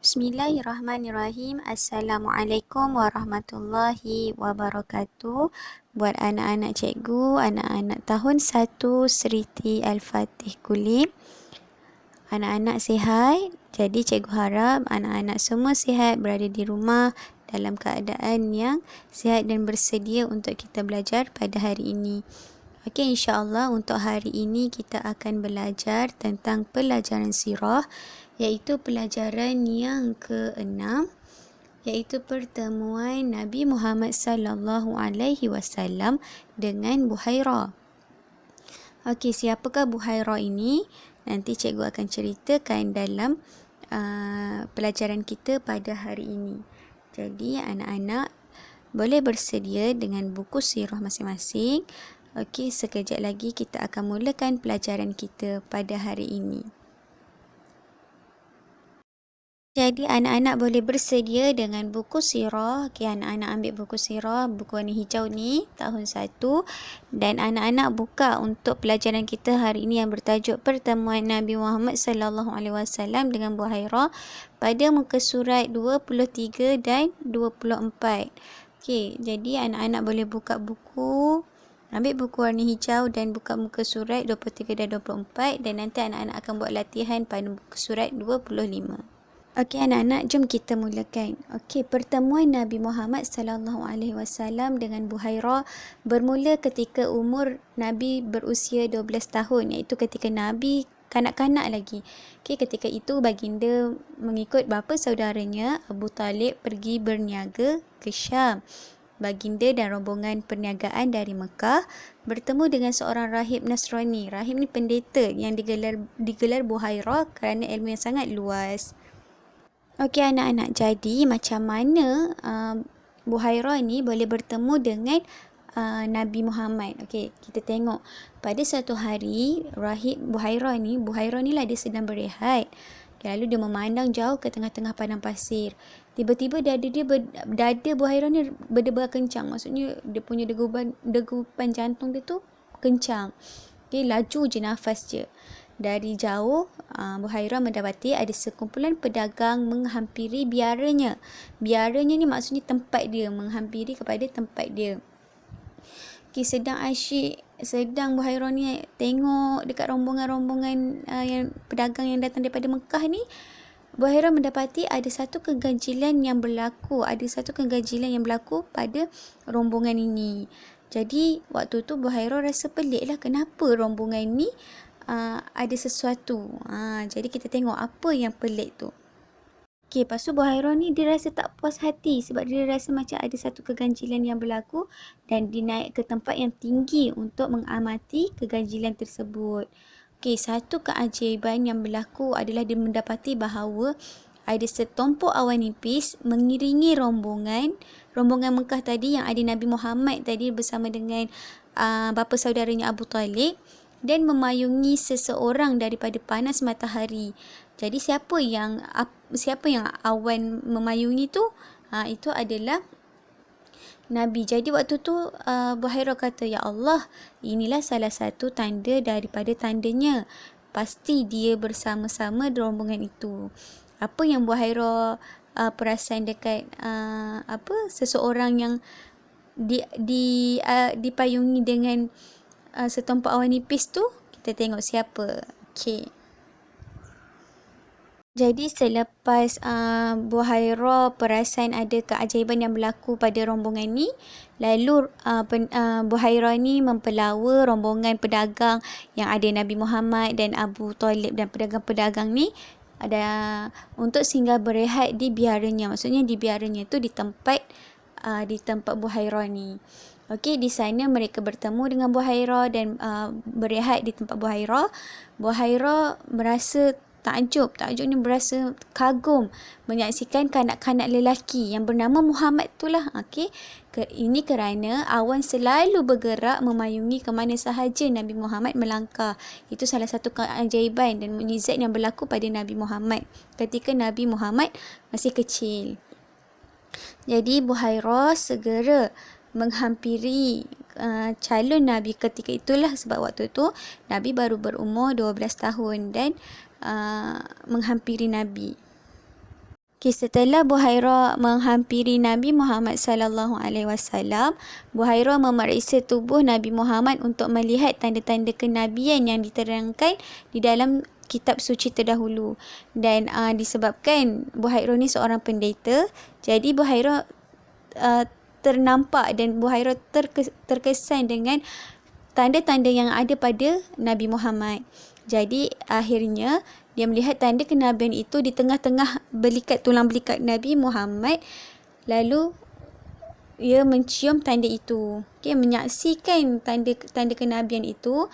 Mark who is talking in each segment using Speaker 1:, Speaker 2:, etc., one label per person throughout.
Speaker 1: Bismillahirrahmanirrahim. Assalamualaikum warahmatullahi wabarakatuh. Buat anak-anak cikgu, anak-anak tahun 1 Seriti Al-Fatih Kulim. Anak-anak sihat. Jadi cikgu harap anak-anak semua sihat, berada di rumah dalam keadaan yang sihat dan bersedia untuk kita belajar pada hari ini. Okey, insya-Allah untuk hari ini kita akan belajar tentang pelajaran sirah, iaitu pelajaran yang ke-6, iaitu pertemuan Nabi Muhammad sallallahu alaihi wasallam dengan Buhairah. Okey, siapakah Buhairah ini? Nanti cikgu akan ceritakan dalam pelajaran kita pada hari ini. Jadi anak-anak boleh bersedia dengan buku sirah masing-masing. Okey, sekejap lagi kita akan mulakan pelajaran kita pada hari ini. Jadi anak-anak boleh bersedia dengan buku sirah. Okey, anak-anak ambil buku sirah, buku warna hijau ni, tahun 1. Dan anak-anak buka untuk pelajaran kita hari ini yang bertajuk Pertemuan Nabi Muhammad sallallahu alaihi wasallam dengan Buhairah pada muka surat 23 dan 24. Okey, jadi anak-anak boleh buka buku, ambil buku warna hijau dan buka muka surat 23 dan 24, dan nanti anak-anak akan buat latihan pada muka surat 25. Okey anak-anak, jom kita mulakan. Okey, pertemuan Nabi Muhammad sallallahu alaihi wasallam dengan Buhairah bermula ketika umur Nabi berusia 12 tahun, iaitu ketika Nabi kanak-kanak lagi. Okey, ketika itu baginda mengikut bapa saudaranya Abu Talib pergi berniaga ke Syam. Baginda dan rombongan perniagaan dari Mekah bertemu dengan seorang rahib Nasrani. Rahib ni pendeta yang digelar Buhairah kerana ilmu yang sangat luas. Okey anak-anak, jadi macam mana Buhairah ni boleh bertemu dengan Nabi Muhammad? Okey, kita tengok pada suatu hari rahib Buhairah ni lah dia sedang berehat. Lalu dia memandang jauh ke tengah-tengah padang pasir. Tiba-tiba dada Buhairah ni berdebar kencang. Maksudnya dia punya degupan jantung dia tu kencang. Okey, laju je nafas je. Dari jauh, Buhairah mendapati ada sekumpulan pedagang menghampiri biaranya. Biaranya ni maksudnya tempat dia, menghampiri kepada tempat dia. Okay, sedang Buhairah ni tengok dekat rombongan-rombongan yang pedagang yang datang daripada Mekah ni, Buhairah mendapati ada satu keganjilan yang berlaku pada rombongan ini. Jadi waktu tu Buhairah rasa pelik lah, kenapa rombongan ni ada sesuatu. Jadi kita tengok apa yang pelik tu. Okey, lepas tu Buhairah ni dia rasa tak puas hati sebab dia rasa macam ada satu keganjilan yang berlaku, dan dia naik ke tempat yang tinggi untuk mengamati keganjilan tersebut. Okey, satu keajaiban yang berlaku adalah dia mendapati bahawa ada setumpuk awan nipis mengiringi rombongan Mekah tadi yang ada Nabi Muhammad tadi bersama dengan bapa saudaranya Abu Talib, dan memayungi seseorang daripada panas matahari. Jadi siapa yang awan memayungi tu? Itu adalah Nabi. Jadi waktu tu Buhairah kata, ya Allah, inilah salah satu tanda daripada tandanya. Pasti dia bersama-sama rombongan itu. Apa yang Buhairah perasan dekat seseorang yang dipayungi dengan setumpuk awan nipis tu? Kita tengok siapa. Okey. Jadi selepas Buhairah perasan ada keajaiban yang berlaku pada rombongan ni, lalu Buhairah ni mempelawa rombongan pedagang yang ada Nabi Muhammad dan Abu Talib dan pedagang-pedagang ni ada untuk singgah berehat di biaranya. Maksudnya di biaranya tu di tempat Buhairah ni. Okey, di sana mereka bertemu dengan Buhairah dan berehat di tempat Buhairah. Buhairah merasa takjubnya berasa kagum menyaksikan kanak-kanak lelaki yang bernama Muhammad itulah. Okey, ini kerana awan selalu bergerak memayungi ke mana sahaja Nabi Muhammad melangkah. Itu salah satu keajaiban dan mukjizat yang berlaku pada Nabi Muhammad ketika Nabi Muhammad masih kecil. Jadi Buhairah segera menghampiri calon Nabi ketika itulah, sebab waktu tu Nabi baru berumur 12 tahun dan menghampiri Nabi. Setelah Buhairah menghampiri Nabi Muhammad sallallahu alaihi wasallam, Buhairah memeriksa tubuh Nabi Muhammad untuk melihat tanda-tanda kenabian yang diterangkan di dalam kitab suci terdahulu. Dan disebabkan Buhairah ni seorang pendeta, jadi Buhairah ternampak dan Buhairah terkesan dengan tanda-tanda yang ada pada Nabi Muhammad. Jadi akhirnya dia melihat tanda kenabian itu di tengah-tengah tulang belikat Nabi Muhammad. Lalu ia mencium tanda itu. Menyaksikan tanda kenabian itu,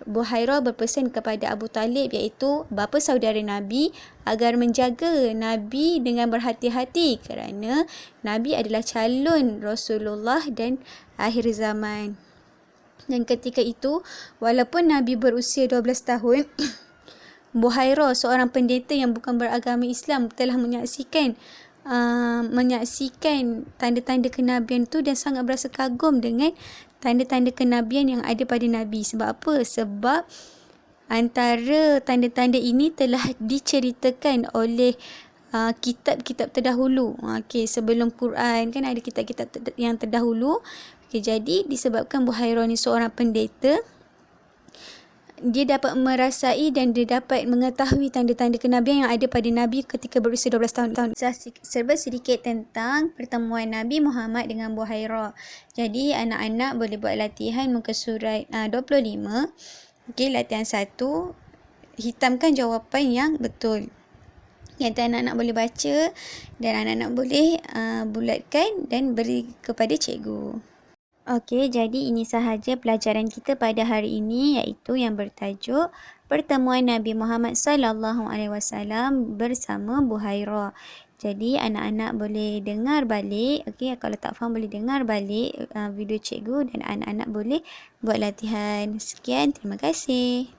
Speaker 1: Buhairah berpesan kepada Abu Talib, iaitu bapa saudara Nabi, agar menjaga Nabi dengan berhati-hati kerana Nabi adalah calon Rasulullah dan akhir zaman. Dan ketika itu, walaupun Nabi berusia 12 tahun, Buhairah, seorang pendeta yang bukan beragama Islam, telah menyaksikan tanda-tanda kenabian itu dan sangat berasa kagum dengan tanda-tanda kenabian yang ada pada Nabi. Sebab apa? Sebab antara tanda-tanda ini telah diceritakan oleh kitab-kitab terdahulu. Sebelum Quran kan ada kitab-kitab yang terdahulu. Jadi disebabkan Buhairah ni seorang pendeta, dia dapat merasai dan dia dapat mengetahui tanda-tanda kenabian yang ada pada Nabi ketika berusia 12 tahun. Serba sedikit tentang pertemuan Nabi Muhammad dengan Buhairah. Jadi anak-anak boleh buat latihan muka surat 25. Latihan 1. Hitamkan jawapan yang betul. Yang anak-anak boleh baca dan anak-anak boleh bulatkan dan beri kepada cikgu. Jadi ini sahaja pelajaran kita pada hari ini, iaitu yang bertajuk Pertemuan Nabi Muhammad sallallahu alaihi wasallam bersama Buhairah. Jadi anak-anak boleh dengar balik, kalau tak faham boleh dengar balik video cikgu dan anak-anak boleh buat latihan. Sekian, terima kasih.